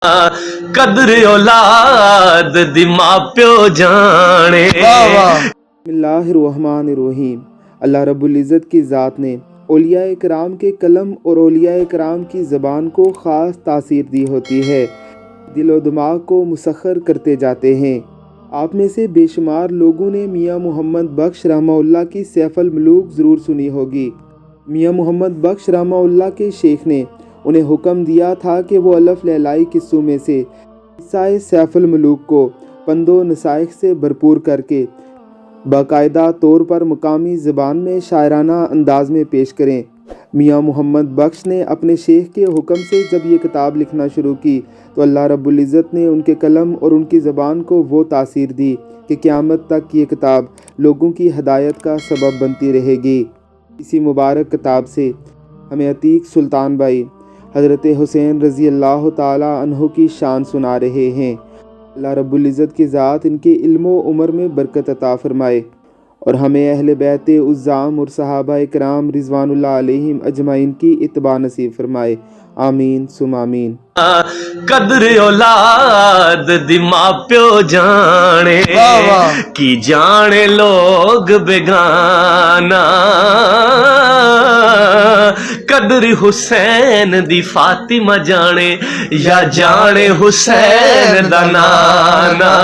قدر اولاد دی ماں پیو جانے۔ بسم اللہ الرحمن الرحیم۔ اللہ رب العزت کی ذات نے اولیاء کرام کے قلم اور اولیاء کرام کی زبان کو خاص تاثیر دی ہوتی ہے، دل و دماغ کو مسخر کرتے جاتے ہیں۔ آپ میں سے بے شمار لوگوں نے میاں محمد بخش رحمہ اللہ کی سیف الملوک ضرور سنی ہوگی۔ میاں محمد بخش رحمہ اللہ کے شیخ نے انہیں حکم دیا تھا کہ وہ الف لیلائی قصوں میں سے قصہ سیف الملوک کو پند و نصائح سے بھرپور کر کے باقاعدہ طور پر مقامی زبان میں شاعرانہ انداز میں پیش کریں۔ میاں محمد بخش نے اپنے شیخ کے حکم سے جب یہ کتاب لکھنا شروع کی تو اللہ رب العزت نے ان کے قلم اور ان کی زبان کو وہ تاثیر دی کہ قیامت تک یہ کتاب لوگوں کی ہدایت کا سبب بنتی رہے گی۔ اسی مبارک کتاب سے ہمیں عتیق سلطان بھائی حضرت حسین رضی اللہ تعالی عنہ کی شان سنا رہے ہیں۔ اللہ رب العزت کی ذات ان کے علم و عمر میں برکت عطا فرمائے اور ہمیں اہل بیت عظام اور صحابہ کرام رضوان اللہ علیہم اجمعین کی اتباع نصیب فرمائے، آمین ثم آمین۔ قدر اولاد دی ماں پیو جانے، کی جانے لوگ بیگانا۔ قدر حسین دی فاطمہ جانے یا جانے حسین دا نانا۔